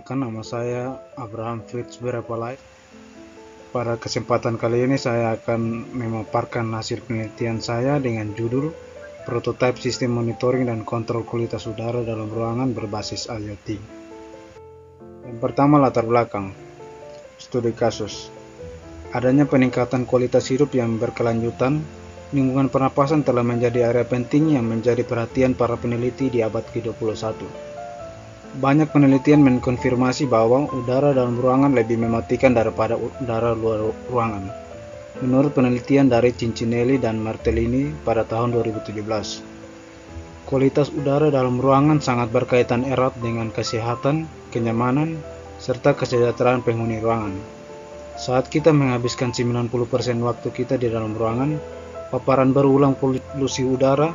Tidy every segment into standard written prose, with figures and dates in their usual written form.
Perkenalkan, nama saya Abraham Fritz Berapalai. Pada kesempatan kali ini saya akan memaparkan hasil penelitian saya dengan judul Prototipe Sistem Monitoring dan Kontrol Kualitas Udara dalam Ruangan Berbasis IoT. Yang pertama, latar belakang. Studi kasus. Adanya peningkatan kualitas hidup yang berkelanjutan, lingkungan pernapasan telah menjadi area penting yang menjadi perhatian para peneliti di abad ke-21. Banyak penelitian mengkonfirmasi bahwa udara dalam ruangan lebih mematikan daripada udara luar ruangan. Menurut penelitian dari Cincinelli dan Martellini pada tahun 2017, kualitas udara dalam ruangan sangat berkaitan erat dengan kesehatan, kenyamanan, serta kesejahteraan penghuni ruangan. Saat kita menghabiskan 90% waktu kita di dalam ruangan, paparan berulang polusi udara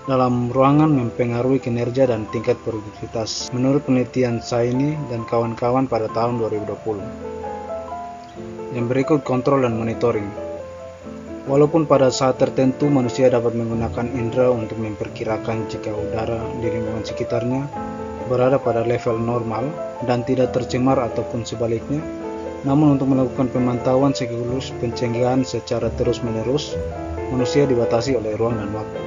dalam ruangan mempengaruhi kinerja dan tingkat produktivitas, menurut penelitian Saini dan kawan-kawan pada tahun 2020. Yang berikut, kontrol dan monitoring. Walaupun pada saat tertentu manusia dapat menggunakan indera untuk memperkirakan jika udara di lingkungan sekitarnya berada pada level normal dan tidak tercemar ataupun sebaliknya, namun untuk melakukan pemantauan sekaligus pencegahan secara terus-menerus, manusia dibatasi oleh ruang dan waktu.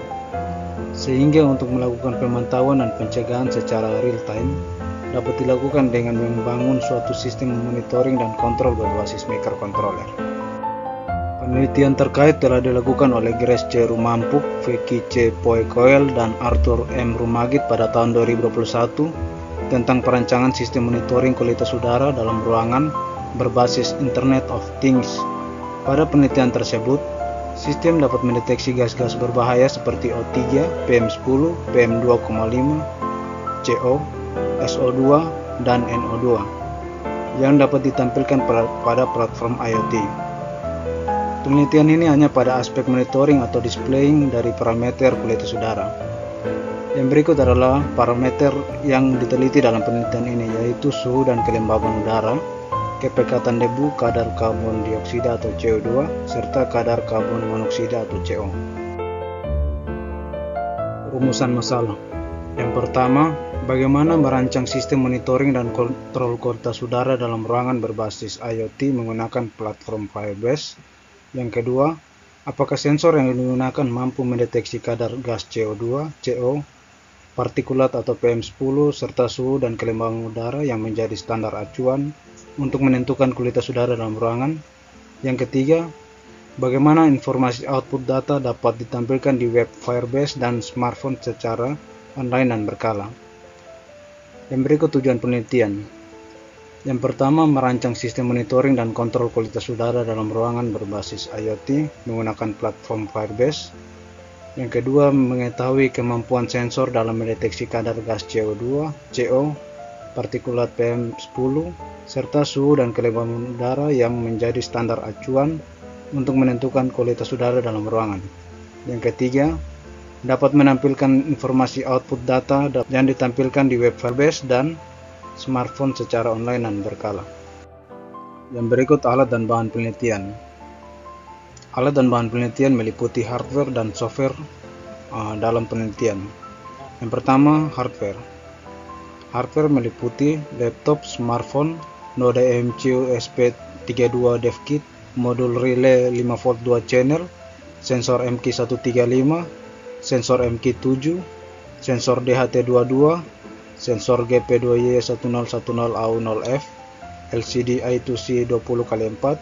Sehingga untuk melakukan pemantauan dan pencegahan secara real-time dapat dilakukan dengan membangun suatu sistem monitoring dan kontrol berbasis microcontroller. Penelitian terkait telah dilakukan oleh Grace C. Rumampuk, Vicky C. Poecoel, dan Arthur M. Rumagit pada tahun 2021 tentang perancangan sistem monitoring kualitas udara dalam ruangan berbasis Internet of Things. Pada penelitian tersebut, sistem dapat mendeteksi gas-gas berbahaya seperti O3, PM10, PM2,5, CO, SO2, dan NO2 yang dapat ditampilkan pada platform IoT. Penelitian ini hanya pada aspek monitoring atau displaying dari parameter kualitas udara. Yang berikut adalah parameter yang diteliti dalam penelitian ini, yaitu suhu dan kelembaban udara, kepekatan debu, kadar karbon dioksida atau CO2, serta kadar karbon monoksida atau CO. Rumusan masalah. Yang pertama, bagaimana merancang sistem monitoring dan kontrol kualitas udara dalam ruangan berbasis IoT menggunakan platform Firebase. Yang kedua, apakah sensor yang digunakan mampu mendeteksi kadar gas CO2, CO, partikulat atau PM10, serta suhu dan kelembaban udara yang menjadi standar acuan untuk menentukan kualitas udara dalam ruangan. Yang ketiga, bagaimana informasi output data dapat ditampilkan di web Firebase dan smartphone secara online dan berkala. Yang berikut tujuan penelitian. Yang pertama, merancang sistem monitoring dan kontrol kualitas udara dalam ruangan berbasis IoT menggunakan platform Firebase. Yang kedua, mengetahui kemampuan sensor dalam mendeteksi kadar gas CO2, CO, partikulat PM10, serta suhu dan kelembaban udara yang menjadi standar acuan untuk menentukan kualitas udara dalam ruangan. Yang ketiga, dapat menampilkan informasi output data yang ditampilkan di web Firebase dan smartphone secara online dan berkala. Yang berikut alat dan bahan penelitian. Alat dan bahan penelitian meliputi hardware dan software dalam penelitian. Yang pertama, hardware. Hardware meliputi laptop, smartphone, node MCU SP32 DevKit, modul relay 5V 2 channel, sensor MQ135, sensor MQ7, sensor DHT22, sensor GP2Y1010AU0F, LCD I2C 20x4,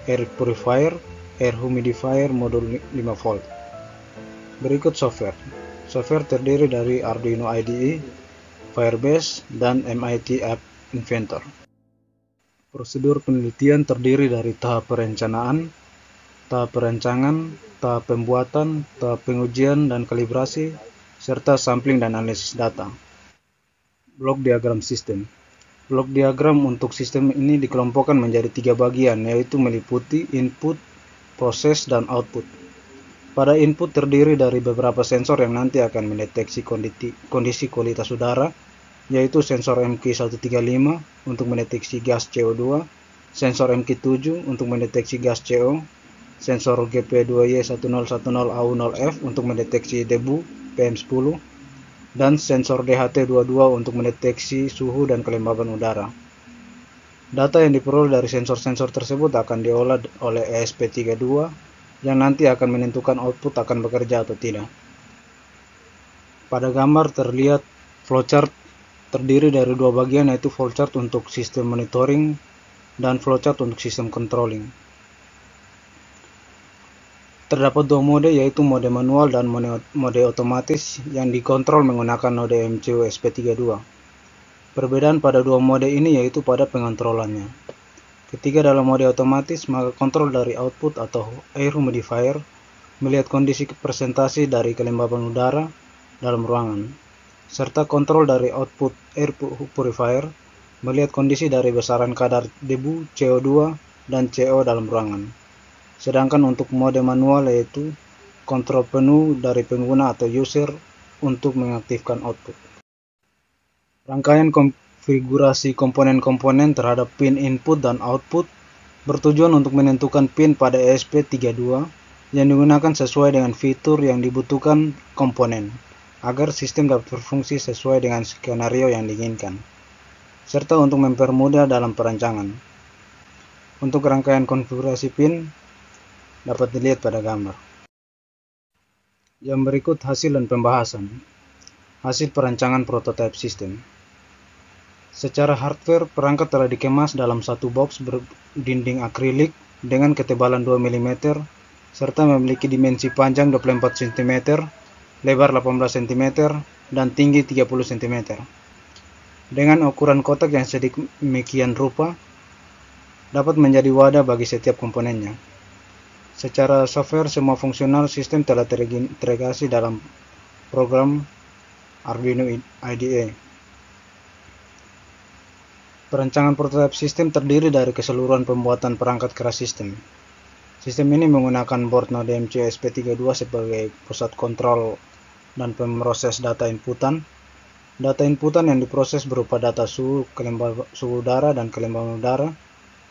air purifier, air humidifier modul 5V. Berikut software. Software terdiri dari Arduino IDE, Firebase, dan MIT App Inventor. Prosedur penelitian terdiri dari tahap perencanaan, tahap perancangan, tahap pembuatan, tahap pengujian dan kalibrasi, serta sampling dan analisis data. Blok diagram sistem. Blok diagram untuk sistem ini dikelompokkan menjadi 3 bagian, yaitu meliputi input, proses, dan output. Pada input terdiri dari beberapa sensor yang nanti akan mendeteksi kondisi kualitas udara, yaitu sensor MQ135 untuk mendeteksi gas CO2, sensor MQ7 untuk mendeteksi gas CO, sensor GP2Y1010AU0F untuk mendeteksi debu PM10, dan sensor DHT22 untuk mendeteksi suhu dan kelembaban udara. Data yang diperoleh dari sensor-sensor tersebut akan diolah oleh ESP32 yang nanti akan menentukan output akan bekerja atau tidak. Pada gambar terlihat flowchart terdiri dari dua bagian, yaitu flowchart untuk sistem monitoring dan flowchart untuk sistem controlling. Terdapat dua mode, yaitu mode manual dan mode otomatis yang dikontrol menggunakan node MCU ESP32. Perbedaan pada dua mode ini yaitu pada pengontrolannya. Ketika dalam mode otomatis, maka kontrol dari output atau air humidifier melihat kondisi presentasi dari kelembaban udara dalam ruangan, serta kontrol dari output air purifier melihat kondisi dari besaran kadar debu, CO2, dan CO dalam ruangan. Sedangkan untuk mode manual yaitu kontrol penuh dari pengguna atau user untuk mengaktifkan output. Rangkaian konfigurasi komponen-komponen terhadap pin input dan output bertujuan untuk menentukan pin pada ESP32 yang digunakan sesuai dengan fitur yang dibutuhkan komponen, agar sistem dapat berfungsi sesuai dengan skenario yang diinginkan, serta untuk mempermudah dalam perancangan. Untuk rangkaian konfigurasi pin dapat dilihat pada gambar. Yang berikut hasil dan pembahasan. Hasil perancangan prototipe sistem. Secara hardware, perangkat telah dikemas dalam satu box berdinding akrilik dengan ketebalan 2 mm serta memiliki dimensi panjang 24 cm, lebar 18 cm, dan tinggi 30 cm. Dengan ukuran kotak yang sedemikian rupa, dapat menjadi wadah bagi setiap komponennya. Secara software, semua fungsional sistem telah terintegrasi dalam program Arduino IDE. Perancangan prototipe sistem terdiri dari keseluruhan pembuatan perangkat keras sistem. Sistem ini menggunakan board node MCU ESP32 sebagai pusat kontrol dan pemroses data inputan. Data inputan yang diproses berupa data suhu udara dan kelembaban udara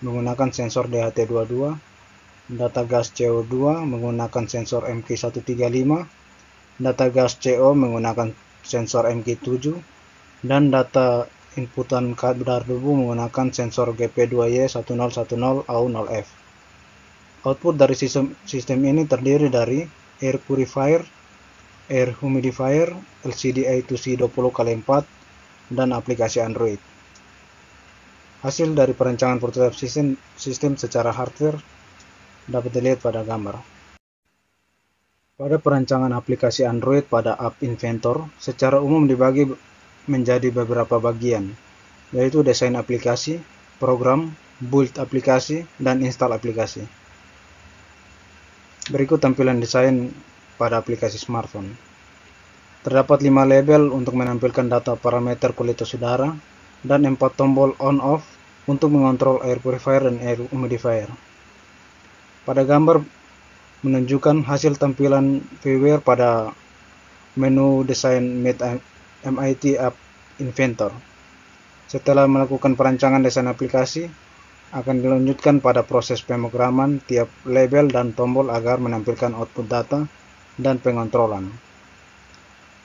menggunakan sensor DHT22, data gas CO2 menggunakan sensor MQ135, data gas CO menggunakan sensor MQ7, dan data inputan kadar debu menggunakan sensor GP2Y1010AU0F. Output dari sistem ini terdiri dari air purifier, air humidifier, LCD A2C20x4, dan aplikasi Android. Hasil dari perancangan prototipe sistem secara hardware dapat dilihat pada gambar. Pada perancangan aplikasi Android pada App Inventor, secara umum dibagi menjadi beberapa bagian, yaitu desain aplikasi, program, build aplikasi, dan install aplikasi. Berikut tampilan desain pada aplikasi smartphone. Terdapat 5 label untuk menampilkan data parameter kualitas udara dan 4 tombol on-off untuk mengontrol air purifier dan air humidifier. Pada gambar menunjukkan hasil tampilan firmware pada menu desain Meet MIT App Inventor. Setelah melakukan perancangan desain aplikasi, akan dilanjutkan pada proses pemrograman tiap label dan tombol agar menampilkan output data dan pengontrolan.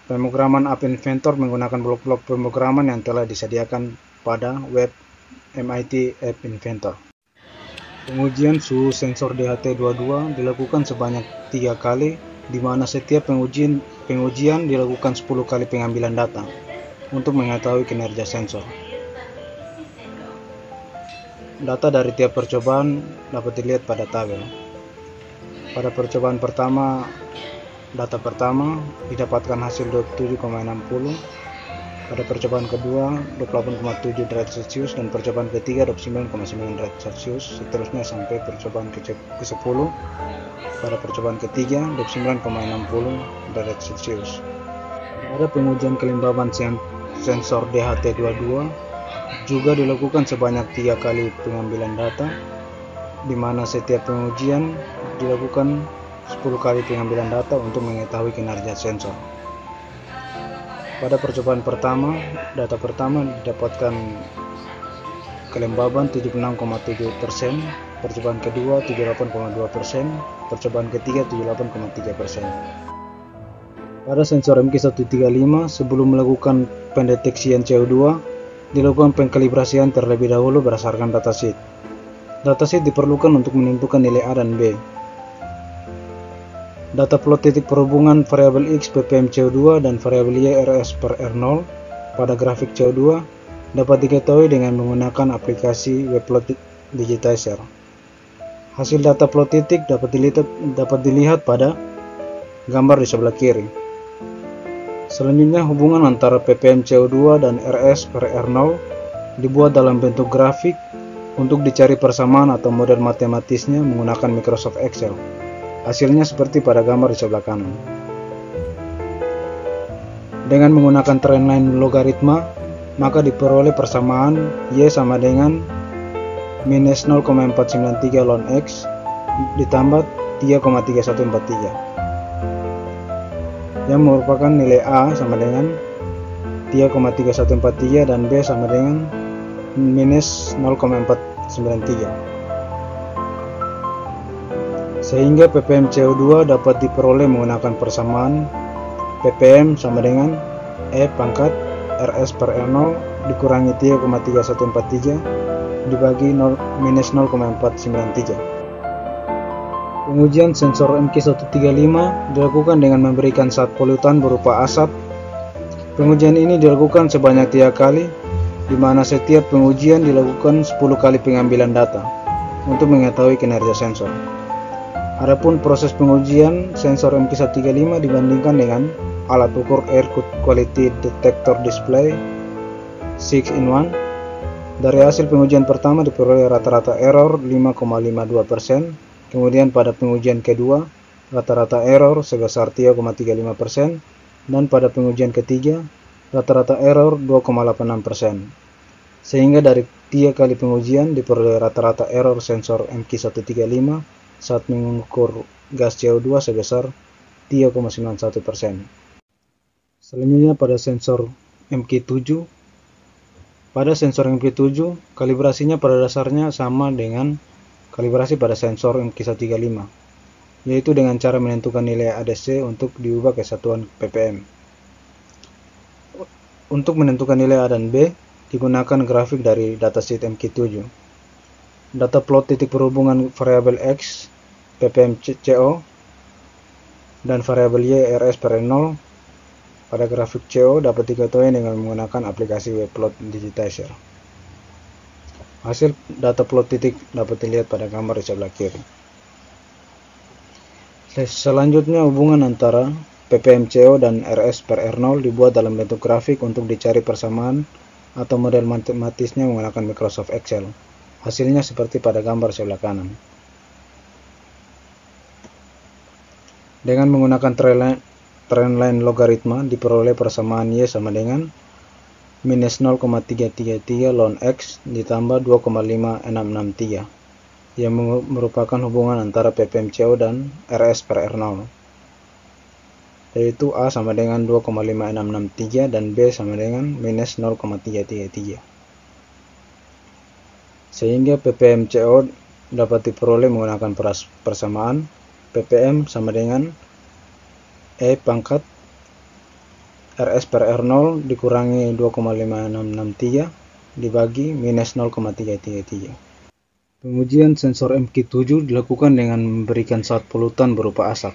Pemrograman App Inventor menggunakan blok-blok pemrograman yang telah disediakan pada web MIT App Inventor. Pengujian suhu sensor DHT22 dilakukan sebanyak 3 kali, di mana setiap pengujian dilakukan 10 kali pengambilan data untuk mengetahui kinerja sensor. Data dari tiap percobaan dapat dilihat pada tabel. Pada percobaan pertama, data pertama didapatkan hasil 27,60. Pada percobaan kedua 28,7 derajat Celcius dan percobaan ketiga 29,9 derajat Celcius, seterusnya sampai percobaan ke-10. Pada percobaan ketiga 29,60 derajat Celcius. Pada pengujian kelembaban sensor DHT22 juga dilakukan sebanyak 3 kali pengambilan data, di mana setiap pengujian dilakukan 10 kali pengambilan data untuk mengetahui kinerja sensor. Pada percobaan pertama, data pertama didapatkan kelembaban 76,7%, percobaan kedua 78,2%, percobaan ketiga 78,3%. Pada sensor MQ135, sebelum melakukan pendeteksian CO2, dilakukan pengkalibrasian terlebih dahulu berdasarkan datasheet. Datasheet diperlukan untuk menentukan nilai A dan B. Data plot titik perhubungan variabel X ppm CO2 dan variabel Y RS per R0 pada grafik CO2 dapat diketahui dengan menggunakan aplikasi Webplot Digitizer. Hasil data plot titik dapat dilihat pada gambar di sebelah kiri. Selanjutnya, hubungan antara ppm CO2 dan RS per R0 dibuat dalam bentuk grafik untuk dicari persamaan atau model matematisnya menggunakan Microsoft Excel. Hasilnya seperti pada gambar di sebelah kanan. Dengan menggunakan trendline logaritma, maka diperoleh persamaan Y sama dengan minus 0,493 ln X ditambah 3,3143 yang merupakan nilai A sama dengan 3,3143 dan B sama dengan minus 0,493. Sehingga ppm CO2 dapat diperoleh menggunakan persamaan ppm sama dengan E pangkat RS per R0 dikurangi 3,3143 dibagi minus 0,493. Pengujian sensor MQ135 dilakukan dengan memberikan zat polutan berupa asap. Pengujian ini dilakukan sebanyak 3 kali, di mana setiap pengujian dilakukan 10 kali pengambilan data untuk mengetahui kinerja sensor. Adapun proses pengujian sensor MQ135 dibandingkan dengan alat ukur Air Quality Detector Display 6-in-1. Dari hasil pengujian pertama diperoleh rata-rata error 5,52%. Kemudian pada pengujian kedua, rata-rata error sebesar 3,35%, dan pada pengujian ketiga, rata-rata error 2,86%. Sehingga dari 3 kali pengujian diperoleh rata-rata error sensor MQ135 saat mengukur gas CO2 sebesar 3,91%. Selanjutnya pada sensor MQ7. Pada sensor MQ7, kalibrasinya pada dasarnya sama dengan kalibrasi pada sensor MQ135, yaitu dengan cara menentukan nilai ADC untuk diubah ke satuan ppm. Untuk menentukan nilai A dan B, digunakan grafik dari datasheet MQ7. Data plot titik perhubungan variabel X, ppm CO, dan variabel Y RS per R0 pada grafik CO dapat diketahui dengan menggunakan aplikasi Webplot Digitizer. Hasil data plot titik dapat dilihat pada gambar di sebelah kiri. Selanjutnya, hubungan antara ppm CO dan RS per R0 dibuat dalam bentuk grafik untuk dicari persamaan atau model matematisnya menggunakan Microsoft Excel. Hasilnya seperti pada gambar sebelah kanan. Dengan menggunakan trendline logaritma diperoleh persamaan Y sama dengan minus 0,333 ln X ditambah 2,5663 yang merupakan hubungan antara ppm CO dan RS per R0, yaitu A sama dengan 2,5663 dan B sama dengan minus 0,333. Sehingga ppm CO dapat diperoleh menggunakan persamaan ppm sama dengan E pangkat RS per R0 dikurangi 2,5663 dibagi minus 0,333. Pengujian sensor MQ7 dilakukan dengan memberikan zat polutan berupa asap.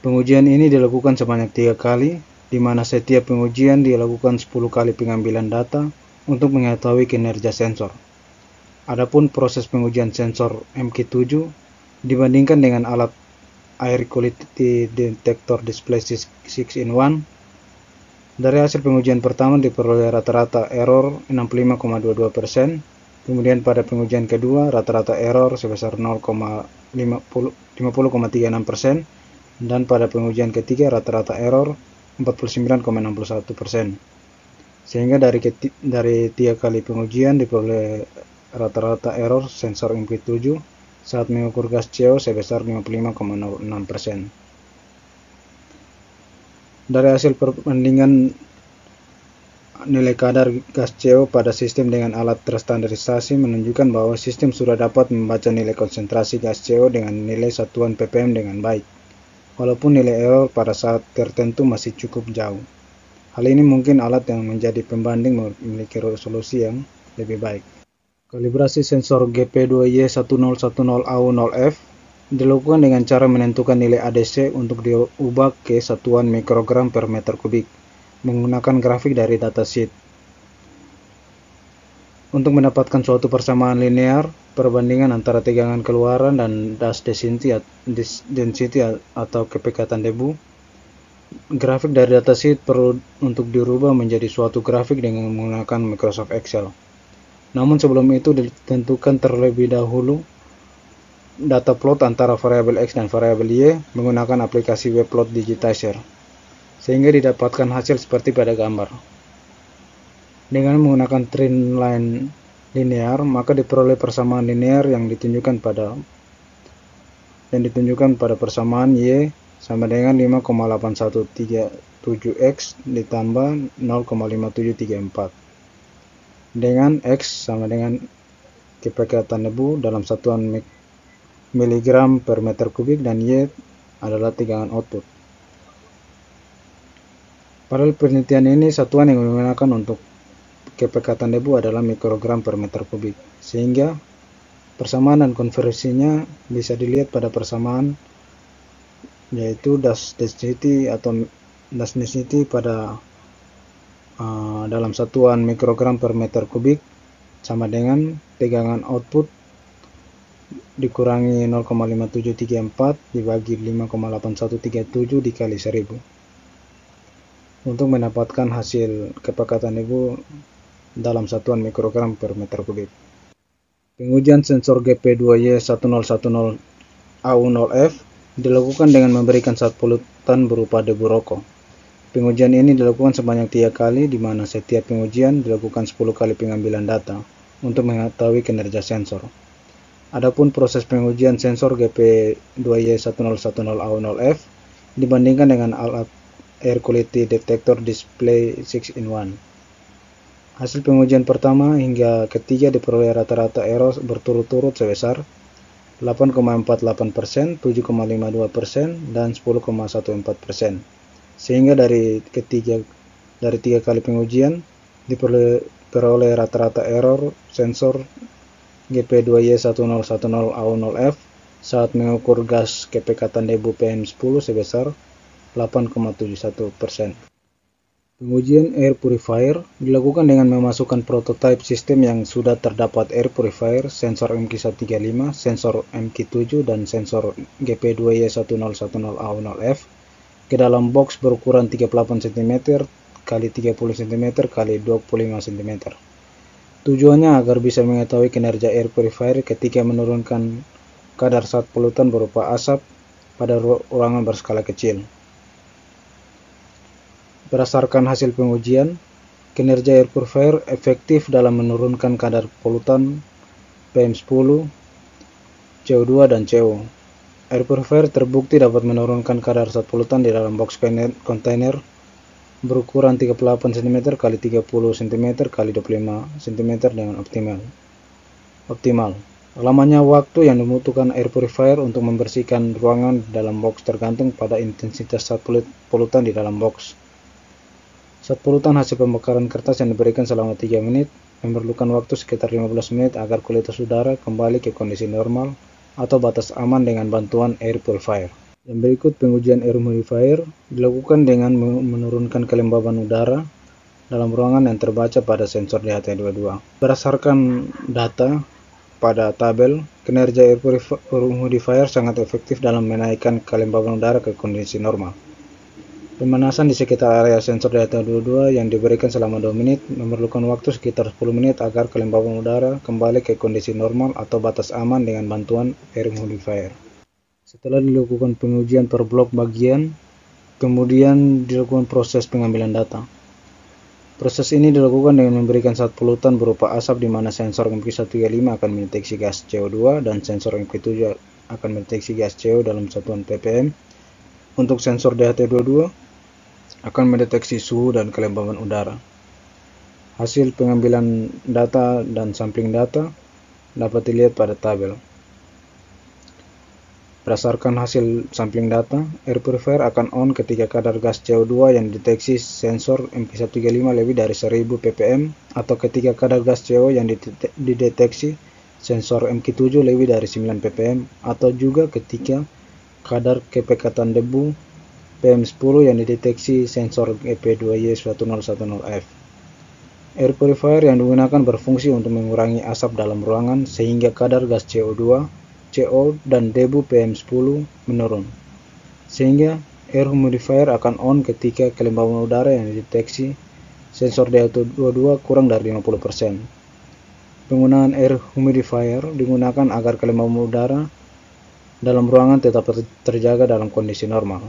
Pengujian ini dilakukan sebanyak 3 kali, di mana setiap pengujian dilakukan 10 kali pengambilan data untuk mengetahui kinerja sensor. Adapun proses pengujian sensor MQ7 dibandingkan dengan alat Air Quality Detector Display 6-in-1. Dari hasil pengujian pertama diperoleh rata-rata error 65,22%, kemudian pada pengujian kedua rata-rata error sebesar 50,36%, dan pada pengujian ketiga rata-rata error 49,61%. Sehingga dari 3 kali pengujian diperoleh rata-rata error sensor MQ7 saat mengukur gas CO sebesar 55,06%. Dari hasil perbandingan nilai kadar gas CO pada sistem dengan alat terstandarisasi menunjukkan bahwa sistem sudah dapat membaca nilai konsentrasi gas CO dengan nilai satuan ppm dengan baik, walaupun nilai error pada saat tertentu masih cukup jauh. Hal ini mungkin alat yang menjadi pembanding memiliki resolusi yang lebih baik. Kalibrasi sensor GP2Y1010AU0F dilakukan dengan cara menentukan nilai ADC untuk diubah ke satuan mikrogram per meter kubik menggunakan grafik dari datasheet. Untuk mendapatkan suatu persamaan linear, perbandingan antara tegangan keluaran dan dust density atau kepekatan debu, grafik dari datasheet perlu untuk dirubah menjadi suatu grafik dengan menggunakan Microsoft Excel. Namun sebelum itu ditentukan terlebih dahulu data plot antara variabel X dan variabel Y menggunakan aplikasi Webplot Digitizer, sehingga didapatkan hasil seperti pada gambar. Dengan menggunakan trend line linear, maka diperoleh persamaan linear yang ditunjukkan pada persamaan Y sama dengan 5,8137X ditambah 0,5734 dengan X sama dengan kepekatan debu dalam satuan miligram per meter kubik dan Y adalah tegangan output. Pada penelitian ini, satuan yang digunakan untuk kepekatan debu adalah mikrogram per meter kubik, sehingga persamaan dan konversinya bisa dilihat pada persamaan, yaitu dust density pada dalam satuan mikrogram per meter kubik sama dengan tegangan output dikurangi 0,5734 dibagi 5,8137 dikali 1000 untuk mendapatkan hasil kepekatan debu dalam satuan mikrogram per meter kubik. Pengujian sensor GP2Y1010AU0F dilakukan dengan memberikan zat polutan berupa debu rokok. Pengujian ini dilakukan sebanyak 3 kali, di mana setiap pengujian dilakukan 10 kali pengambilan data untuk mengetahui kinerja sensor. Adapun proses pengujian sensor GP2Y1010AU0F dibandingkan dengan alat Air Quality Detector Display 6-in-1. Hasil pengujian pertama hingga ketiga diperoleh rata-rata error berturut-turut sebesar 8,48%, 7,52%, dan 10,14%. Sehingga dari 3 kali pengujian diperoleh rata-rata error sensor GP2Y1010AU0F saat mengukur gas kepekatan debu PM10 sebesar 8,71%. Pengujian air purifier dilakukan dengan memasukkan prototipe sistem yang sudah terdapat air purifier, sensor MQ135, sensor MQ7, dan sensor GP2Y1010AU0F ke dalam box berukuran 38 cm x 30 cm x 25 cm. Tujuannya agar bisa mengetahui kinerja air purifier ketika menurunkan kadar zat polutan berupa asap pada ruangan berskala kecil. Berdasarkan hasil pengujian, kinerja air purifier efektif dalam menurunkan kadar polutan PM10, CO2, dan CO. Air purifier terbukti dapat menurunkan kadar zat polutan di dalam box kontainer berukuran 38 cm x 30 cm x 25 cm dengan optimal. Lamanya waktu yang dibutuhkan air purifier untuk membersihkan ruangan di dalam box tergantung pada intensitas zat polutan di dalam box. Zat polutan hasil pembakaran kertas yang diberikan selama 3 menit memerlukan waktu sekitar 15 menit agar kualitas udara kembali ke kondisi normal atau batas aman dengan bantuan air purifier. Yang berikut pengujian air purifier dilakukan dengan menurunkan kelembaban udara dalam ruangan yang terbaca pada sensor DHT22. Berdasarkan data pada tabel, kinerja air purifier sangat efektif dalam menaikkan kelembaban udara ke kondisi normal. Pemanasan di sekitar area sensor DHT22 yang diberikan selama 2 menit memerlukan waktu sekitar 10 menit agar kelembaban udara kembali ke kondisi normal atau batas aman dengan bantuan air purifier. Setelah dilakukan pengujian per blok bagian, kemudian dilakukan proses pengambilan data. Proses ini dilakukan dengan memberikan zat polutan berupa asap, di mana sensor MQ135 akan mendeteksi gas CO2 dan sensor MQ7 akan mendeteksi gas CO dalam satuan ppm. Untuk sensor DHT22 akan mendeteksi suhu dan kelembaban udara. Hasil pengambilan data dan sampling data dapat dilihat pada tabel. Berdasarkan hasil sampling data, air purifier akan on ketika kadar gas CO2 yang dideteksi sensor MP135 lebih dari 1000 ppm atau ketika kadar gas CO yang dideteksi sensor MQ7 lebih dari 9 ppm atau juga ketika kadar kepekatan debu PM10 yang dideteksi sensor EP2Y1010F. Air purifier yang digunakan berfungsi untuk mengurangi asap dalam ruangan sehingga kadar gas CO2, CO, dan debu PM10 menurun. Sehingga air humidifier akan on ketika kelembaban udara yang dideteksi sensor DO22 kurang dari 50%. Penggunaan air humidifier digunakan agar kelembaban udara dalam ruangan tetap terjaga dalam kondisi normal.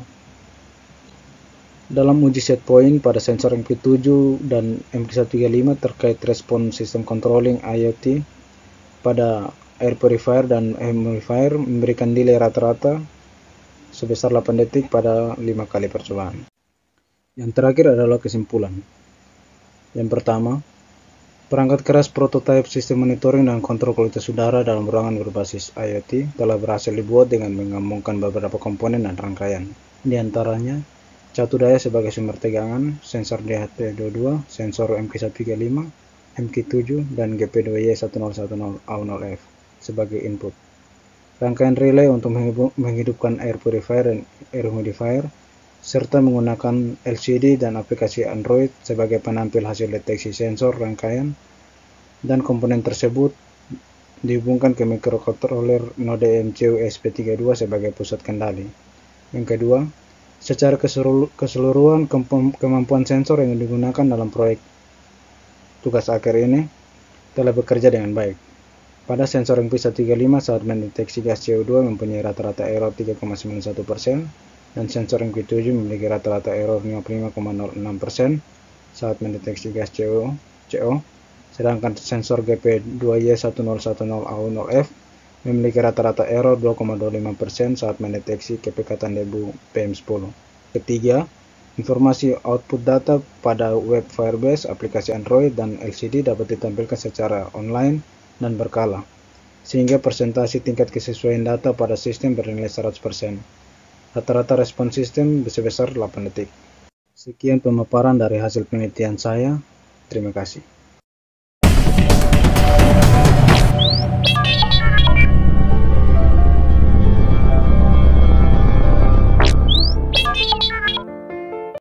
Dalam uji set point pada sensor MQ7 dan MQ135 terkait respon sistem controlling IoT pada air purifier dan humidifier memberikan delay rata-rata sebesar 8 detik pada 5 kali percobaan. Yang terakhir adalah kesimpulan. Yang pertama, perangkat keras prototipe sistem monitoring dan kontrol kualitas udara dalam ruangan berbasis IoT telah berhasil dibuat dengan menggabungkan beberapa komponen dan rangkaian. Di antaranya, catu daya sebagai sumber tegangan, sensor DHT22, sensor MQ135, MQ7, dan GP2Y1010A0F sebagai input. Rangkaian relay untuk menghidupkan air purifier dan air humidifier, serta menggunakan LCD dan aplikasi Android sebagai penampil hasil deteksi sensor rangkaian, dan komponen tersebut dihubungkan ke microcontroller node MCU SP32 sebagai pusat kendali. Yang kedua, secara keseluruhan kemampuan sensor yang digunakan dalam proyek tugas akhir ini telah bekerja dengan baik. Pada sensor MP135 saat mendeteksi gas CO2 mempunyai rata-rata error 3,91% dan sensor MQ7 memiliki rata-rata error 55,06% saat mendeteksi gas CO, sedangkan sensor GP2Y1010A0F memiliki rata-rata error 2,25% saat mendeteksi kepekatan debu PM10. Ketiga, informasi output data pada web Firebase, aplikasi Android, dan LCD dapat ditampilkan secara online dan berkala, sehingga persentase tingkat kesesuaian data pada sistem bernilai 100%. Rata-rata respon sistem sebesar 8 detik. Sekian pemaparan dari hasil penelitian saya. Terima kasih.